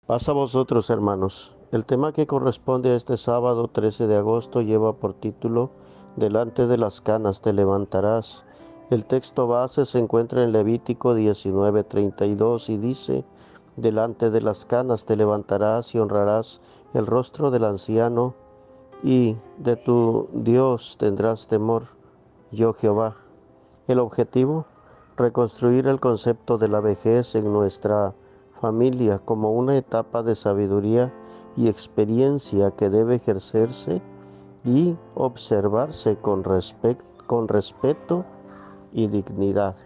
Pasa a vosotros, hermanos. El tema que corresponde a este sábado 13 de agosto lleva por título Delante de las canas te levantarás. El texto base se encuentra en Levítico 19:32 y dice: Delante de las canas te levantarás y honrarás el rostro del anciano, y de tu Dios tendrás temor, yo Jehová. El objetivo: reconstruir el concepto de la vejez en nuestra familia como una etapa de sabiduría y experiencia que debe ejercerse y observarse con respeto y dignidad.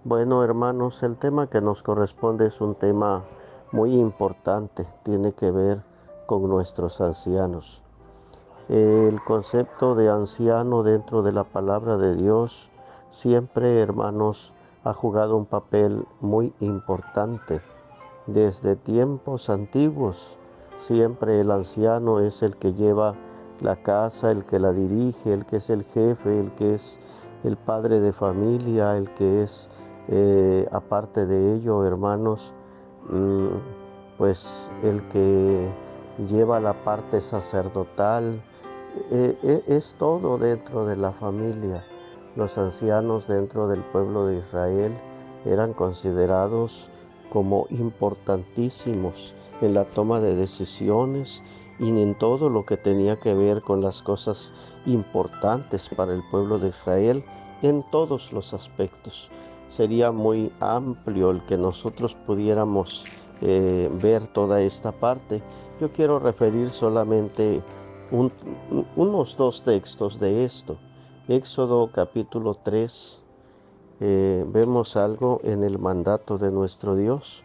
Bueno, hermanos, el tema que nos corresponde es un tema muy importante, tiene que ver con nuestros ancianos. El concepto de anciano dentro de la palabra de Dios siempre, hermanos, ha jugado un papel muy importante. Desde tiempos antiguos, siempre el anciano es el que lleva la casa, el que la dirige, el que es el jefe, el que es el padre de familia, el que es, aparte de ello, hermanos, pues el que lleva la parte sacerdotal. Es todo dentro de la familia. Los ancianos dentro del pueblo de Israel eran considerados como importantísimos en la toma de decisiones y en todo lo que tenía que ver con las cosas importantes para el pueblo de Israel en todos los aspectos. Sería muy amplio el que nosotros pudiéramos ver toda esta parte. Yo quiero referir solamente unos dos textos de esto. Éxodo capítulo 3, vemos algo en el mandato de nuestro Dios,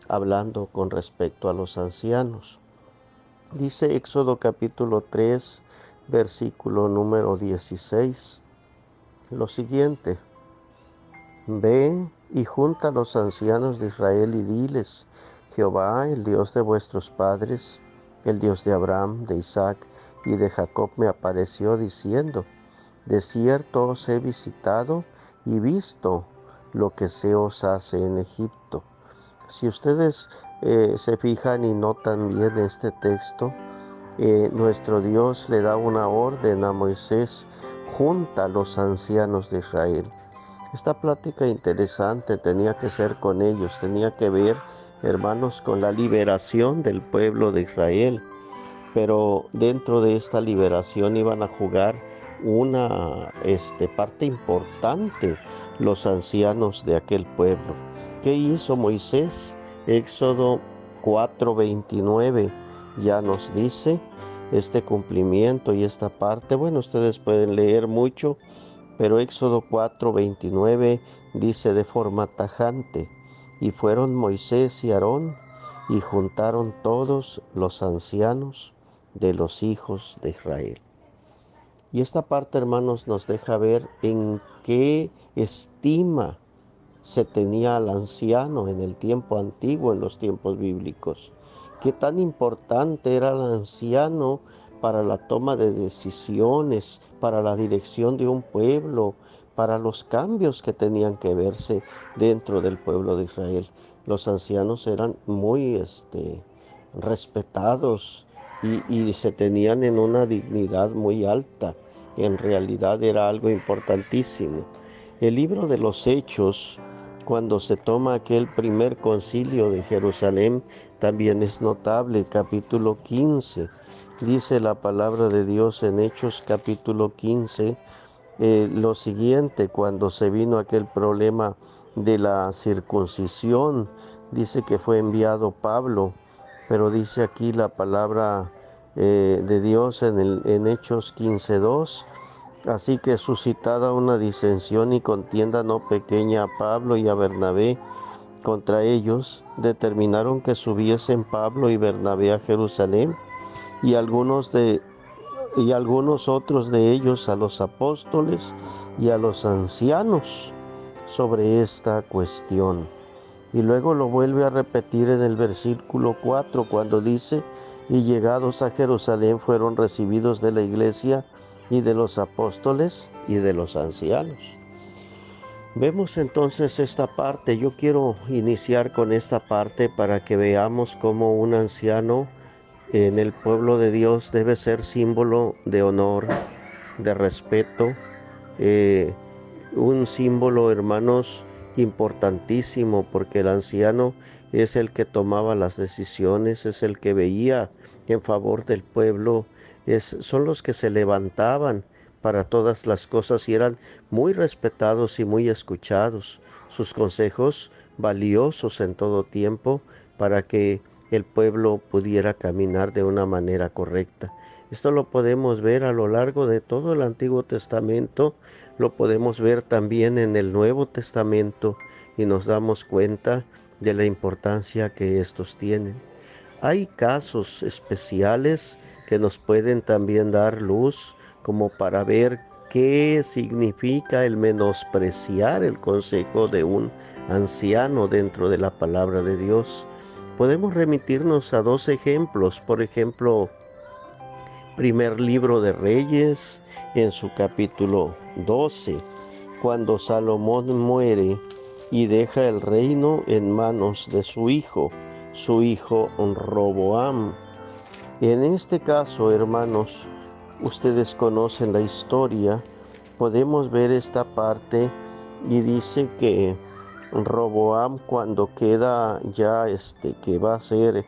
hablando con respecto a los ancianos. Dice Éxodo capítulo 3, versículo número 16, lo siguiente: Ve y junta a los ancianos de Israel y diles: Jehová, el Dios de vuestros padres, el Dios de Abraham, de Isaac y de Jacob, me apareció diciendo: De cierto os he visitado y visto lo que se os hace en Egipto. Si ustedes se fijan y notan bien este texto, nuestro Dios le da una orden a Moisés: junta a los ancianos de Israel. Esta plática interesante tenía que ser con ellos, tenía que ver, hermanos, con la liberación del pueblo de Israel. Pero dentro de esta liberación iban a jugar una parte importante los ancianos de aquel pueblo. ¿Qué hizo Moisés? Éxodo 4:29 ya nos dice este cumplimiento y esta parte. Bueno, ustedes pueden leer mucho, pero Éxodo 4:29 dice de forma tajante: Y fueron Moisés y Aarón y juntaron todos los ancianos de los hijos de Israel. Y esta parte, hermanos, nos deja ver en qué estima se tenía al anciano en el tiempo antiguo, en los tiempos bíblicos. Qué tan importante era el anciano para la toma de decisiones, para la dirección de un pueblo, para los cambios que tenían que verse dentro del pueblo de Israel. Los ancianos eran muy respetados y se tenían en una dignidad muy alta. En realidad era algo importantísimo. El libro de los Hechos, cuando se toma aquel primer concilio de Jerusalén, también es notable. Capítulo 15, dice la palabra de Dios en Hechos capítulo 15, lo siguiente: cuando se vino aquel problema de la circuncisión, dice que fue enviado Pablo, pero dice aquí la palabra de Dios en Hechos 15:2: Así que suscitada una disensión y contienda no pequeña a Pablo y a Bernabé contra ellos, determinaron que subiesen Pablo y Bernabé a Jerusalén, y algunos otros de ellos a los apóstoles y a los ancianos sobre esta cuestión. Y luego lo vuelve a repetir en el versículo 4 cuando dice: Y llegados a Jerusalén fueron recibidos de la iglesia y de los apóstoles y de los ancianos. Vemos entonces esta parte. Yo quiero iniciar con esta parte para que veamos cómo un anciano en el pueblo de Dios debe ser símbolo de honor, de respeto, eh, un símbolo, hermanos, importantísimo, porque el anciano es el que tomaba las decisiones, es el que veía en favor del pueblo, son los que se levantaban para todas las cosas y eran muy respetados y muy escuchados. Sus consejos valiosos en todo tiempo para que el pueblo pudiera caminar de una manera correcta. Esto lo podemos ver a lo largo de todo el Antiguo Testamento, lo podemos ver también en el Nuevo Testamento y nos damos cuenta de la importancia que estos tienen. Hay casos especiales que nos pueden también dar luz como para ver qué significa el menospreciar el consejo de un anciano dentro de la palabra de Dios. Podemos remitirnos a dos ejemplos. Por ejemplo, primer libro de Reyes, en su capítulo 12, cuando Salomón muere y deja el reino en manos de su hijo Roboam. En este caso, hermanos, ustedes conocen la historia, podemos ver esta parte y dice que Roboam, cuando queda ya que va a ser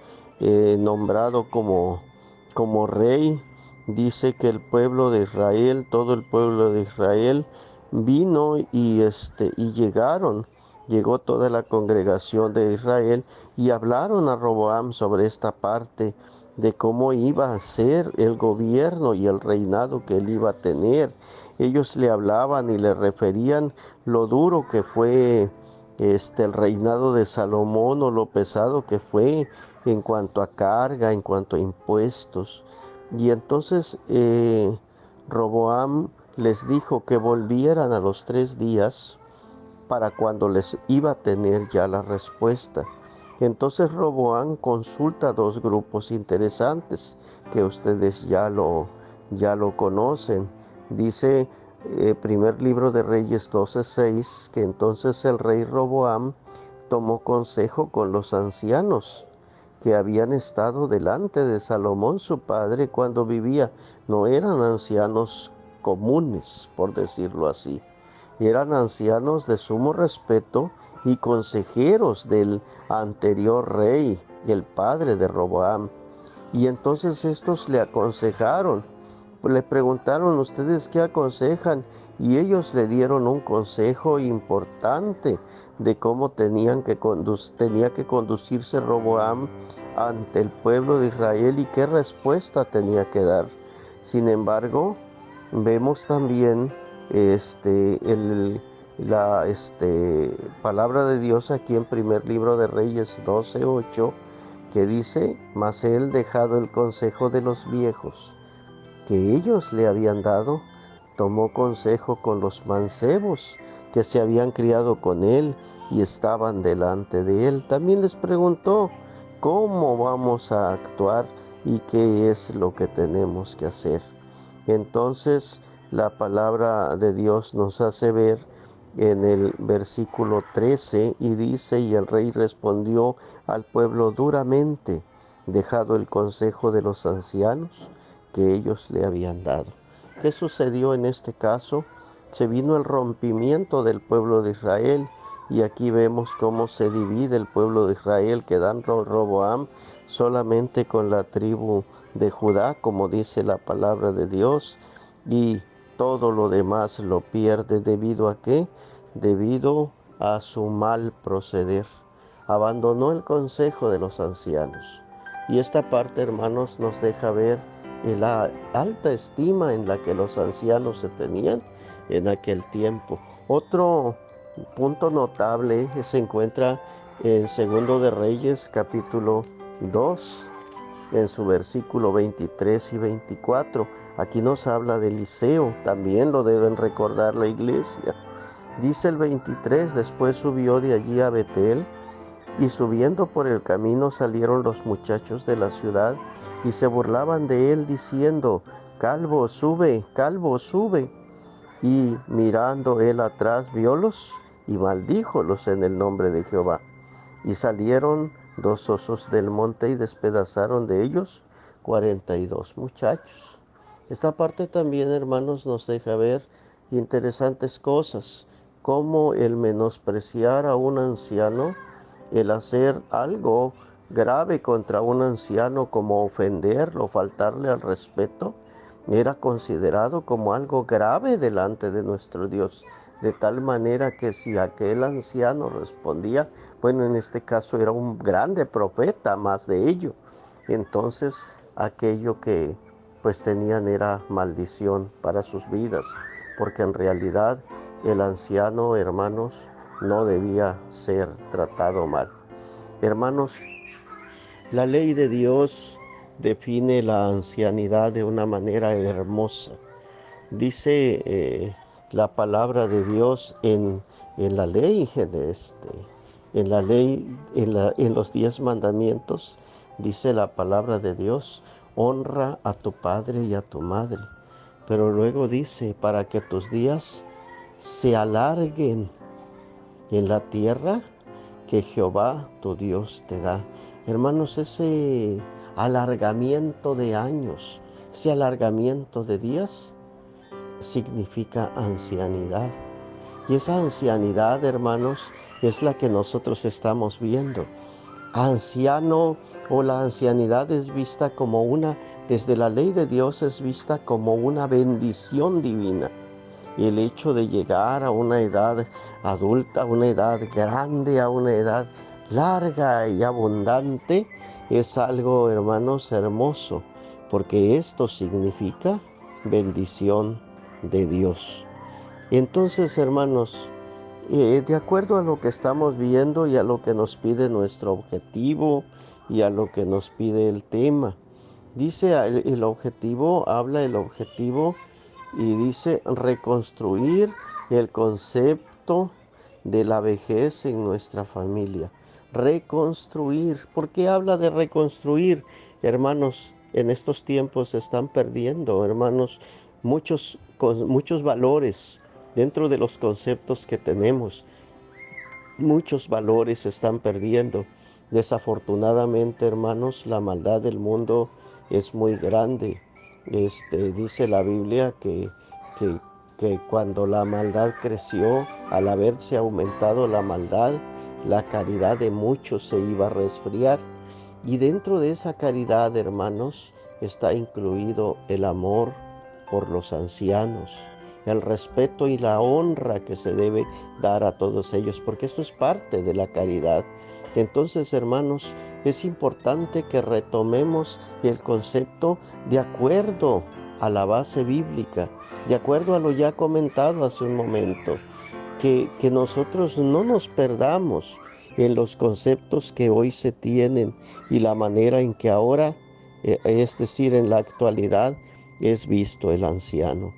nombrado como rey, dice que el pueblo de Israel, todo el pueblo de Israel vino y llegó toda la congregación de Israel y hablaron a Roboam sobre esta parte de cómo iba a ser el gobierno y el reinado que él iba a tener. Ellos le hablaban y le referían lo duro que fue el reinado de Salomón, o lo pesado que fue en cuanto a carga, en cuanto a impuestos. Y entonces Roboam les dijo que volvieran a los 3 días para cuando les iba a tener ya la respuesta. Entonces Roboam consulta a dos grupos interesantes que ustedes ya lo conocen. Dice primer libro de Reyes 12:6 que entonces el rey Roboam tomó consejo con los ancianos que habían estado delante de Salomón su padre cuando vivía. No eran ancianos comunes, por decirlo así. Eran ancianos de sumo respeto y consejeros del anterior rey, el padre de Roboam. Y entonces estos le aconsejaron, le preguntaron: ¿ustedes qué aconsejan? Y ellos le dieron un consejo importante de cómo tenía que conducirse Roboam ante el pueblo de Israel y qué respuesta tenía que dar. Sin embargo, vemos también la palabra de Dios aquí en primer libro de Reyes 12:8, que dice: mas él, dejado el consejo de los viejos que ellos le habían dado, tomó consejo con los mancebos que se habían criado con él y estaban delante de él. También les preguntó cómo vamos a actuar y qué es lo que tenemos que hacer. Entonces la palabra de Dios nos hace ver en el versículo 13 y dice: y el rey respondió al pueblo duramente, dejado el consejo de los ancianos que ellos le habían dado. ¿Qué sucedió en este caso? Se vino el rompimiento del pueblo de Israel, y aquí vemos cómo se divide el pueblo de Israel, quedando Roboam solamente con la tribu de Judá, como dice la palabra de Dios, y todo lo demás lo pierde. ¿Debido a qué? Debido a su mal proceder. Abandonó el consejo de los ancianos. Y esta parte, hermanos, nos deja ver la alta estima en la que los ancianos se tenían en aquel tiempo. Otro punto notable se encuentra en Segundo de Reyes, capítulo 2, en su versículo 23 y 24. Aquí nos habla de Eliseo, también lo deben recordar la iglesia. Dice el 23: después subió de allí a Betel, y subiendo por el camino salieron los muchachos de la ciudad y se burlaban de él, diciendo: calvo, sube, calvo, sube. Y mirando él atrás, viólos y maldíjolos en el nombre de Jehová. Y salieron 2 osos del monte y despedazaron de ellos 42 muchachos. Esta parte también, hermanos, nos deja ver interesantes cosas, como el menospreciar a un anciano, el hacer algo grave contra un anciano como ofenderlo, faltarle al respeto, era considerado como algo grave delante de nuestro Dios, de tal manera que si aquel anciano respondía, bueno, en este caso era un grande profeta, más de ello, entonces aquello que pues tenían era maldición para sus vidas, porque en realidad el anciano, hermanos, no debía ser tratado mal. Hermanos, la ley de Dios define la ancianidad de una manera hermosa. Dice la palabra de Dios en la ley, en la ley, en los 10 mandamientos, dice la palabra de Dios, honra a tu padre y a tu madre. Pero luego dice, para que tus días se alarguen en la tierra que Jehová tu Dios te da. Hermanos, ese alargamiento de años, ese alargamiento de días, significa ancianidad. Y esa ancianidad, hermanos, es la que nosotros estamos viendo. Anciano o la ancianidad es vista como desde la ley de Dios es vista como una bendición divina. Y el hecho de llegar a una edad adulta, a una edad grande, a una edad larga y abundante, es algo, hermanos, hermoso, porque esto significa bendición de Dios. Entonces, hermanos, de acuerdo a lo que estamos viendo y a lo que nos pide nuestro objetivo y a lo que nos pide el tema, dice el objetivo, habla el objetivo y dice reconstruir el concepto de la vejez en nuestra familia. Reconstruir. ¿Por qué habla de reconstruir? Hermanos, en estos tiempos se están perdiendo, hermanos, muchos valores dentro de los conceptos que tenemos. Muchos valores se están perdiendo. Desafortunadamente, hermanos, la maldad del mundo es muy grande. Dice la Biblia que cuando la maldad creció, al haberse aumentado la maldad, la caridad de muchos se iba a resfriar. Y dentro de esa caridad, hermanos, está incluido el amor por los ancianos, el respeto y la honra que se debe dar a todos ellos, porque esto es parte de la caridad. Entonces, hermanos, es importante que retomemos el concepto de acuerdo a la base bíblica, de acuerdo a lo ya comentado hace un momento, que nosotros no nos perdamos en los conceptos que hoy se tienen y la manera en que ahora, es decir, en la actualidad, es visto el anciano.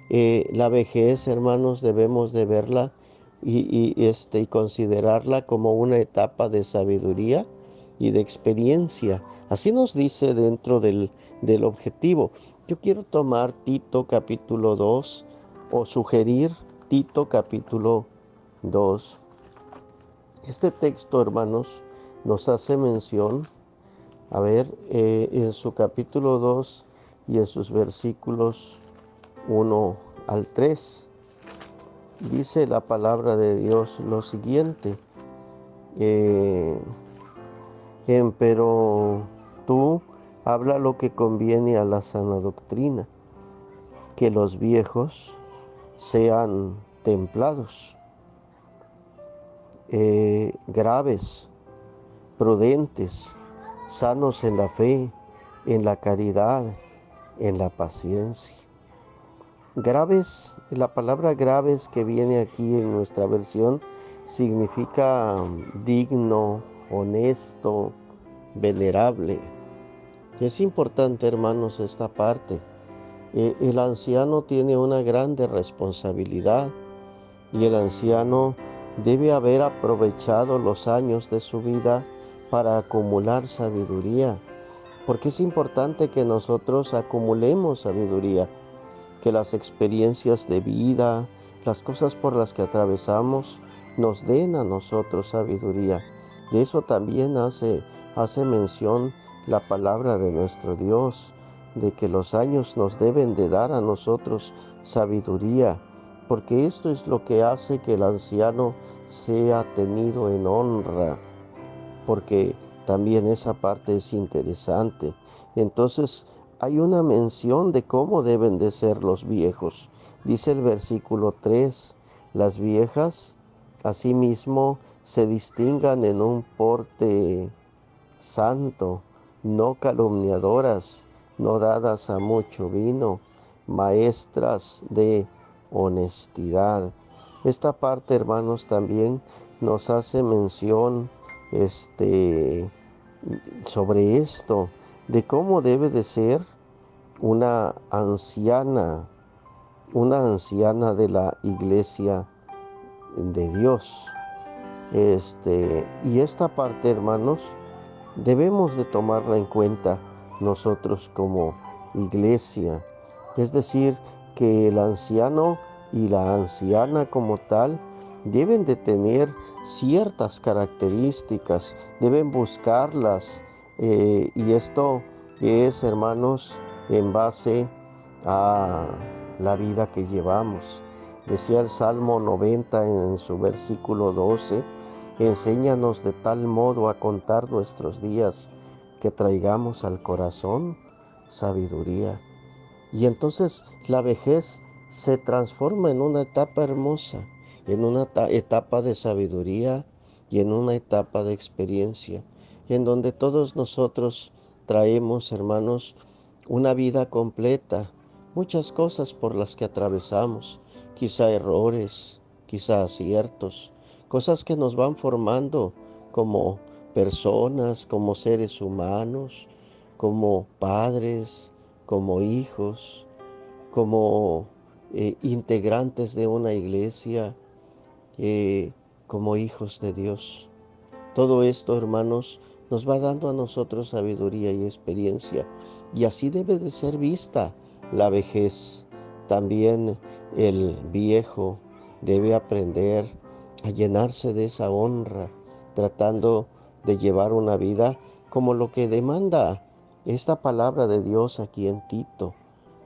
La vejez, hermanos, debemos de verla y considerarla como una etapa de sabiduría y de experiencia. Así nos dice dentro del objetivo. Yo quiero tomar Tito capítulo 2 o sugerir Tito capítulo 2. Este texto, hermanos, nos hace mención, en su capítulo 2 y en sus versículos 1 al 3, dice la palabra de Dios lo siguiente, pero tú habla lo que conviene a la sana doctrina, que los viejos sean templados, graves, prudentes, sanos en la fe, en la caridad, en la paciencia. Graves, la palabra graves que viene aquí en nuestra versión significa digno, honesto, venerable. Es importante, hermanos, esta parte. El anciano tiene una grande responsabilidad y el anciano debe haber aprovechado los años de su vida para acumular sabiduría, porque es importante que nosotros acumulemos sabiduría, que las experiencias de vida, las cosas por las que atravesamos, nos den a nosotros sabiduría. De eso también hace mención la palabra de nuestro Dios, de que los años nos deben de dar a nosotros sabiduría, porque esto es lo que hace que el anciano sea tenido en honra, porque también esa parte es interesante. Entonces hay una mención de cómo deben de ser los viejos. Dice el versículo 3, las viejas asimismo se distingan en un porte santo, no calumniadoras, no dadas a mucho vino, maestras de honestidad. Esta parte, hermanos, también nos hace mención sobre esto, de cómo debe de ser una anciana de la iglesia de Dios. Y esta parte, hermanos, debemos de tomarla en cuenta nosotros como iglesia. Es decir, que el anciano y la anciana como tal deben de tener ciertas características, deben buscarlas. Y esto es, hermanos, en base a la vida que llevamos. Decía el Salmo 90 en su versículo 12, enséñanos de tal modo a contar nuestros días que traigamos al corazón sabiduría. Y entonces la vejez se transforma en una etapa hermosa, en una etapa de sabiduría y en una etapa de experiencia, en donde todos nosotros traemos, hermanos, una vida completa, muchas cosas por las que atravesamos, quizá errores, quizá aciertos, cosas que nos van formando como personas, como seres humanos, como padres, como hijos, como integrantes de una iglesia, como hijos de Dios. Todo esto, hermanos, nos va dando a nosotros sabiduría y experiencia. Y así debe de ser vista la vejez. También el viejo debe aprender a llenarse de esa honra, tratando de llevar una vida como lo que demanda esta palabra de Dios aquí en Tito.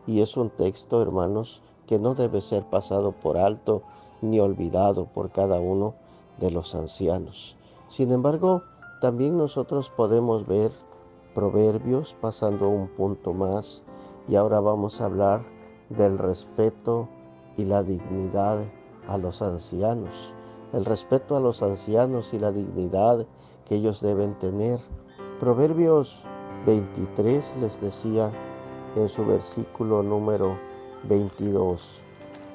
Y es un texto, hermanos, que no debe ser pasado por alto ni olvidado por cada uno de los ancianos. Sin embargo, también nosotros podemos ver Proverbios pasando un punto más, y ahora vamos a hablar del respeto y la dignidad a los ancianos. El respeto a los ancianos y la dignidad que ellos deben tener. Proverbios 23 les decía en su versículo número 22,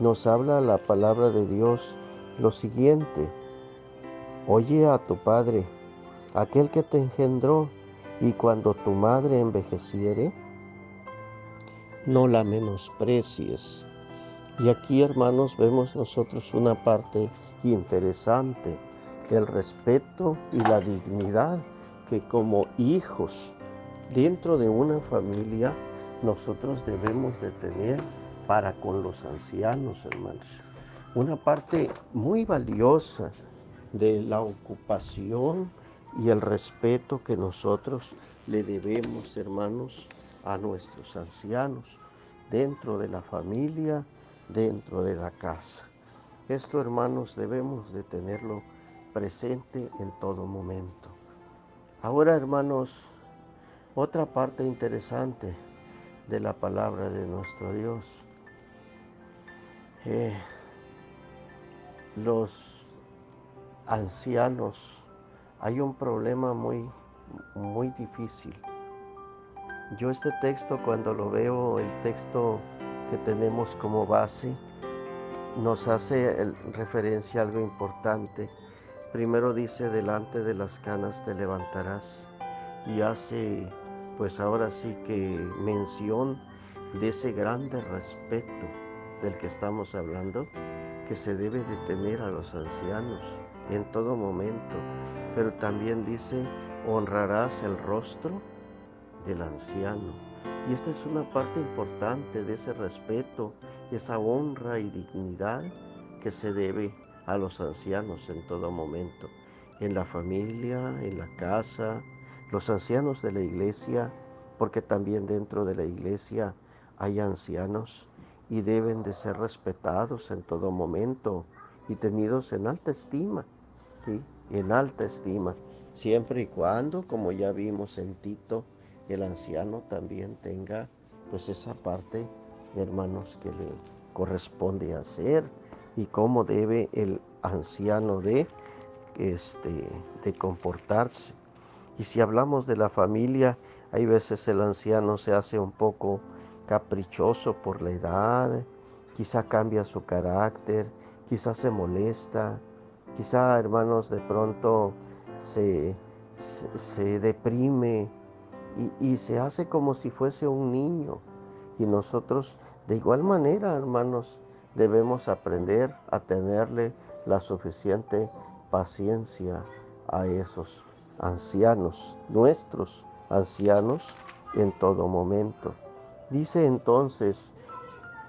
nos habla la palabra de Dios lo siguiente: oye a tu padre, aquel que te engendró, y cuando tu madre envejeciere, no la menosprecies. Y aquí, hermanos, vemos nosotros una parte interesante, el respeto y la dignidad que como hijos dentro de una familia nosotros debemos de tener para con los ancianos, hermanos. Una parte muy valiosa de la ocupación y el respeto que nosotros le debemos, hermanos, a nuestros ancianos dentro de la familia, dentro de la casa. Esto, hermanos, debemos de tenerlo presente en todo momento. Ahora, hermanos, otra parte interesante de la palabra de nuestro Dios. Los ancianos, hay un problema muy difícil. Yo este texto, cuando lo veo, el texto que tenemos como base, nos hace referencia a algo importante. Primero dice, delante de las canas te levantarás, y hace, pues ahora sí que mención de ese grande respeto del que estamos hablando, que se debe de tener a los ancianos en todo momento. Pero también dice, honrarás el rostro del anciano. Y esta es una parte importante de ese respeto, esa honra y dignidad que se debe a los ancianos en todo momento, en la familia, en la casa, los ancianos de la iglesia, porque también dentro de la iglesia hay ancianos y deben de ser respetados en todo momento y tenidos en alta estima, ¿sí? En alta estima, siempre y cuando, como ya vimos en Tito, el anciano también tenga pues esa parte, hermanos, que le corresponde hacer y cómo debe el anciano de comportarse. Y si hablamos de la familia, hay veces el anciano se hace un poco caprichoso por la edad, quizá cambia su carácter, quizá se molesta, quizá, hermanos, de pronto se deprime y se hace como si fuese un niño. Y nosotros, de igual manera, hermanos, debemos aprender a tenerle la suficiente paciencia a esos ancianos, nuestros ancianos, en todo momento. Dice entonces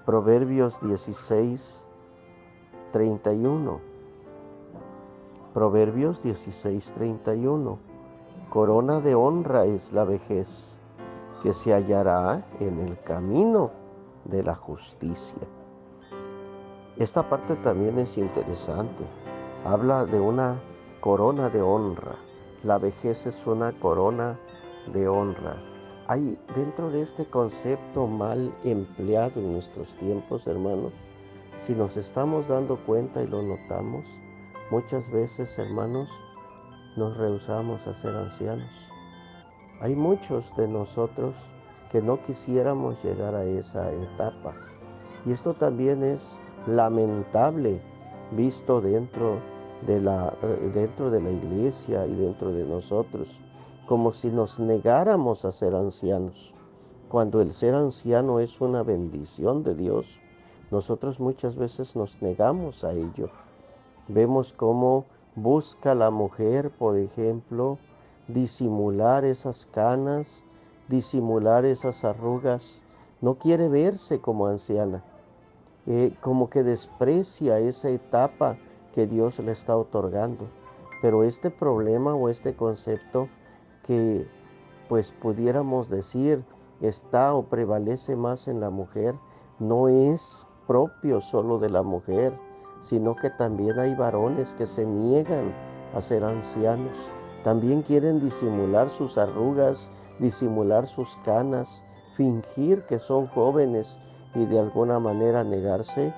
Proverbios 16:31. Proverbios 16:31. Corona de honra es la vejez, que se hallará en el camino de la justicia. Esta parte también es interesante. Habla de una corona de honra. La vejez es una corona de honra. Hay dentro de este concepto mal empleado en nuestros tiempos, hermanos, si nos estamos dando cuenta y lo notamos, muchas veces, hermanos, nos rehusamos a ser ancianos. Hay muchos de nosotros que no quisiéramos llegar a esa etapa. Y esto también es lamentable visto dentro de la iglesia y dentro de nosotros, como si nos negáramos a ser ancianos. Cuando el ser anciano es una bendición de Dios, nosotros muchas veces nos negamos a ello. Vemos cómo busca la mujer, por ejemplo, disimular esas canas, disimular esas arrugas. No quiere verse como anciana, como que desprecia esa etapa que Dios le está otorgando. Pero este problema o este concepto que pues pudiéramos decir está o prevalece más en la mujer, no es propio solo de la mujer, sino que también hay varones que se niegan a ser ancianos. También quieren disimular sus arrugas, disimular sus canas, fingir que son jóvenes y de alguna manera negarse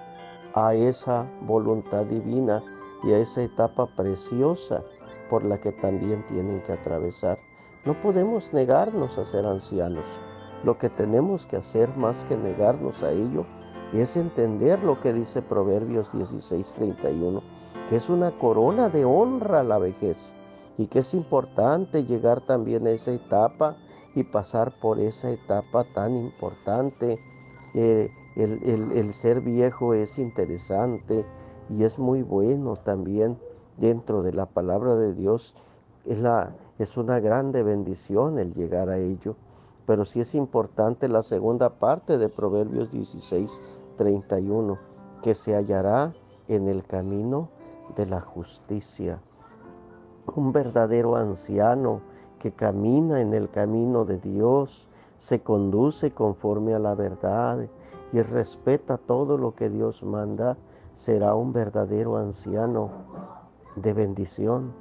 a esa voluntad divina y a esa etapa preciosa por la que también tienen que atravesar. No podemos negarnos a ser ancianos. Lo que tenemos que hacer más que negarnos a ello es entender lo que dice Proverbios 16:31, que es una corona de honra la vejez y que es importante llegar también a esa etapa y pasar por esa etapa tan importante. El ser viejo es interesante y es muy bueno también dentro de la palabra de Dios. Es una grande bendición el llegar a ello. Pero sí es importante la segunda parte de Proverbios 16:31, que se hallará en el camino de la justicia. Un verdadero anciano que camina en el camino de Dios, se conduce conforme a la verdad y respeta todo lo que Dios manda, será un verdadero anciano de bendición,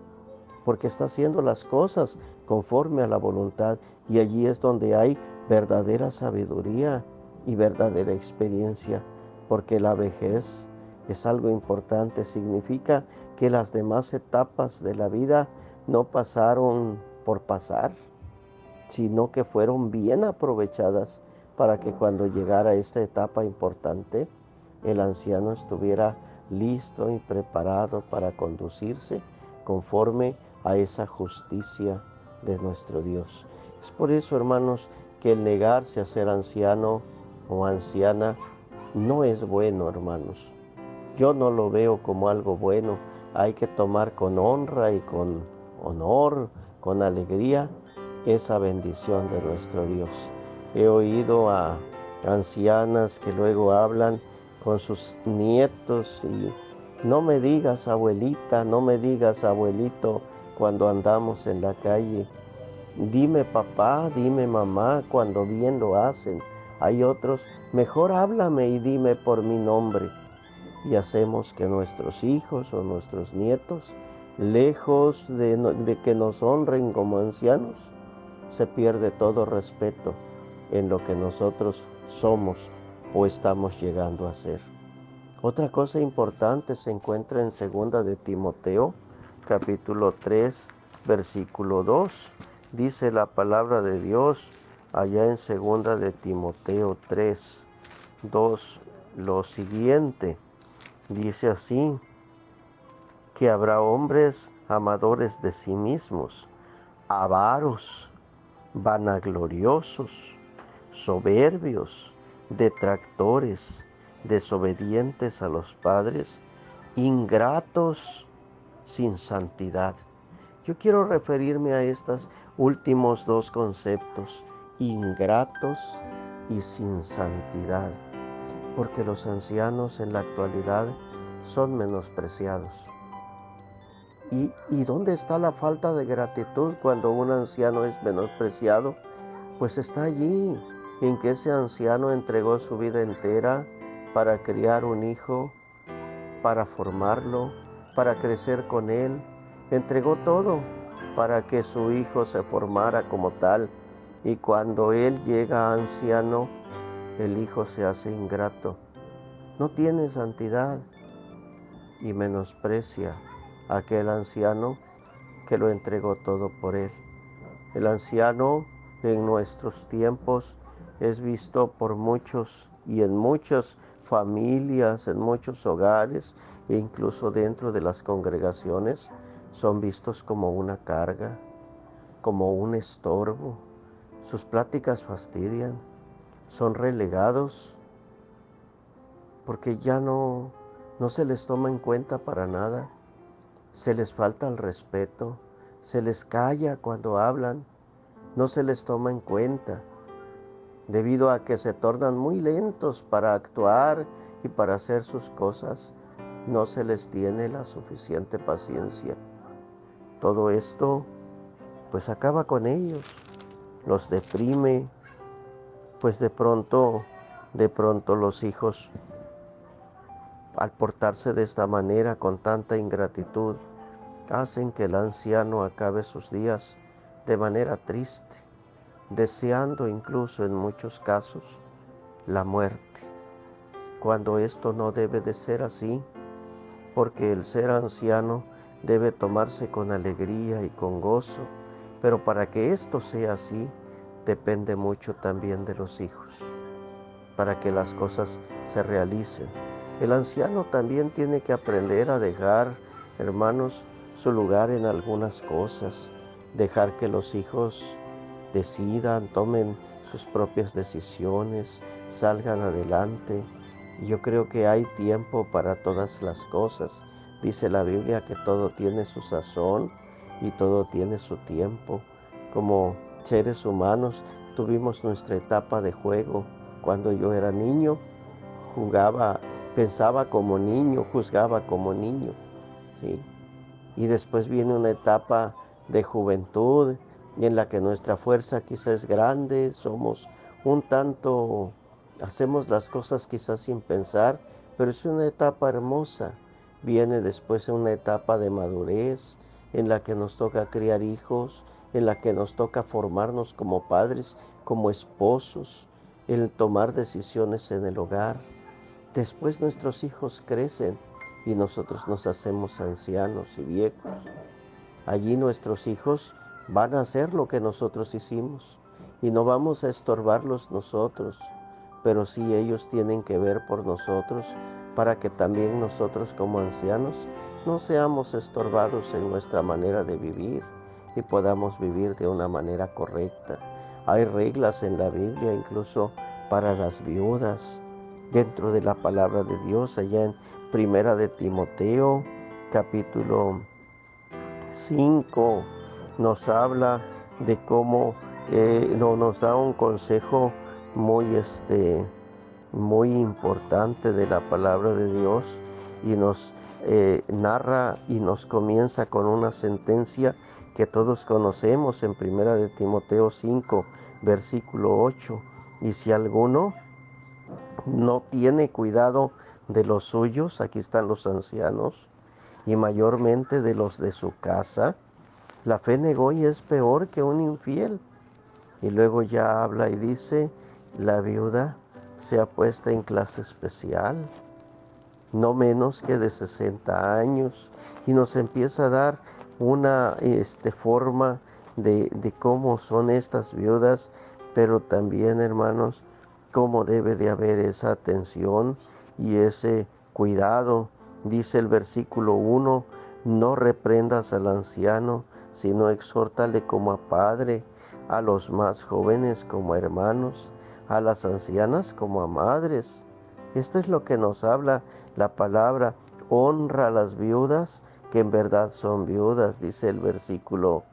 porque está haciendo las cosas conforme a la voluntad, y allí es donde hay verdadera sabiduría y verdadera experiencia, porque la vejez es algo importante, significa que las demás etapas de la vida no pasaron por pasar, sino que fueron bien aprovechadas para que cuando llegara esta etapa importante, el anciano estuviera listo y preparado para conducirse conforme a esa justicia de nuestro Dios. Es por eso, hermanos, que el negarse a ser anciano o anciana no es bueno, hermanos. Yo no lo veo como algo bueno. Hay que tomar con honra y con honor, con alegría, esa bendición de nuestro Dios. He oído a ancianas que luego hablan con sus nietos No me digas abuelita, no me digas abuelito cuando andamos en la calle. Dime papá, dime mamá cuando bien lo hacen. Hay otros, mejor háblame y dime por mi nombre. Y hacemos que nuestros hijos o nuestros nietos, lejos de que nos honren como ancianos, se pierde todo respeto en lo que nosotros somos o estamos llegando a ser. Otra cosa importante se encuentra en 2 de Timoteo, capítulo 3, versículo 2. Dice la palabra de Dios allá en 2 de Timoteo 3, 2, lo siguiente. Dice así, que habrá hombres amadores de sí mismos, avaros, vanagloriosos, soberbios, detractores, desobedientes a los padres, ingratos, sin santidad. Yo quiero referirme a estos últimos dos conceptos, ingratos y sin santidad, porque los ancianos en la actualidad son menospreciados. ¿Y dónde está la falta de gratitud cuando un anciano es menospreciado? Pues está allí, en que ese anciano entregó su vida entera para criar un hijo, para formarlo, para crecer con él. Entregó todo para que su hijo se formara como tal. Y cuando él llega anciano, el hijo se hace ingrato. No tiene santidad y menosprecia a aquel anciano que lo entregó todo por él. El anciano en nuestros tiempos es visto por muchos y en muchas familias, en muchos hogares e incluso dentro de las congregaciones son vistos como una carga, como un estorbo. Sus pláticas fastidian, son relegados porque ya no se les toma en cuenta para nada. Se les falta el respeto, se les calla cuando hablan, no se les toma en cuenta, debido a que se tornan muy lentos para actuar y para hacer sus cosas, no se les tiene la suficiente paciencia. Todo esto pues acaba con ellos, los deprime, pues de pronto los hijos, al portarse de esta manera con tanta ingratitud, hacen que el anciano acabe sus días de manera triste, deseando incluso en muchos casos la muerte, cuando esto no debe de ser así, porque el ser anciano debe tomarse con alegría y con gozo, pero para que esto sea así, depende mucho también de los hijos, para que las cosas se realicen. El anciano también tiene que aprender a dejar, hermanos, su lugar en algunas cosas, dejar que los hijos decidan, tomen sus propias decisiones, salgan adelante. Y yo creo que hay tiempo para todas las cosas. Dice la Biblia que todo tiene su sazón y todo tiene su tiempo. Como seres humanos tuvimos nuestra etapa de juego. Cuando yo era niño, jugaba, pensaba como niño, juzgaba como niño, ¿sí? Y después viene una etapa de juventud en la que nuestra fuerza quizás es grande, somos un tanto, hacemos las cosas quizás sin pensar, pero es una etapa hermosa. Viene después una etapa de madurez en la que nos toca criar hijos, en la que nos toca formarnos como padres, como esposos, el tomar decisiones en el hogar. Después nuestros hijos crecen y nosotros nos hacemos ancianos y viejos. Allí nuestros hijos van a hacer lo que nosotros hicimos y no vamos a estorbarlos nosotros, pero sí ellos tienen que ver por nosotros para que también nosotros como ancianos no seamos estorbados en nuestra manera de vivir y podamos vivir de una manera correcta. Hay reglas en la Biblia incluso para las viudas, dentro de la palabra de Dios, allá en 1 de Timoteo, capítulo 5, nos habla de cómo nos da un consejo muy importante de la palabra de Dios, y nos narra y nos comienza con una sentencia que todos conocemos en 1 Timoteo 5, versículo 8. Y si alguno no tiene cuidado de los suyos, aquí están los ancianos, y mayormente de los de su casa, la fe negó y es peor que un infiel. Y luego ya habla y dice, la viuda sea puesta en clase especial, no menos que de 60 años, y nos empieza a dar una forma de cómo son estas viudas, pero también, hermanos, cómo debe de haber esa atención y ese cuidado. Dice el versículo 1, no reprendas al anciano, sino exhórtale como a padre, a los más jóvenes como a hermanos, a las ancianas como a madres. Esto es lo que nos habla la palabra. Honra a las viudas, que en verdad son viudas, dice el versículo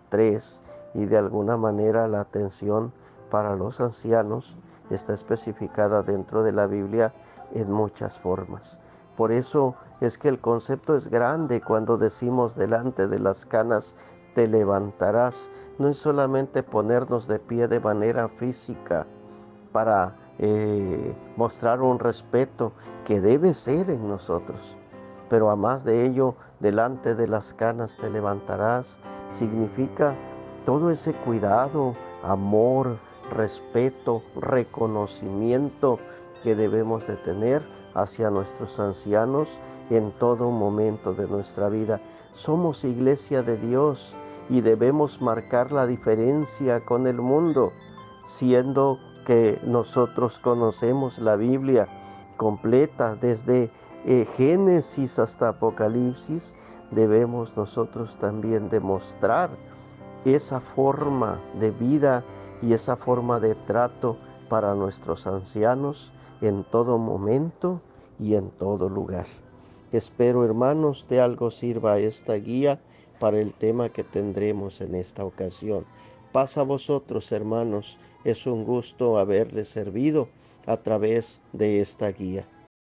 3. Y de alguna manera la atención para los ancianos está especificada dentro de la Biblia en muchas formas. Por eso es que el concepto es grande cuando decimos delante de las canas te levantarás. No es solamente ponernos de pie de manera física para mostrar un respeto que debe ser en nosotros, pero a más de ello, delante de las canas te levantarás, significa todo ese cuidado, amor, respeto, reconocimiento que debemos de tener hacia nuestros ancianos en todo momento de nuestra vida. Somos iglesia de Dios y debemos marcar la diferencia con el mundo, siendo que nosotros conocemos la Biblia completa desde Génesis hasta Apocalipsis. Debemos nosotros también demostrar esa forma de vida y esa forma de trato para nuestros ancianos en todo momento y en todo lugar. Espero, hermanos, de algo sirva esta guía para el tema que tendremos en esta ocasión. Paz a vosotros, hermanos, es un gusto haberles servido a través de esta guía.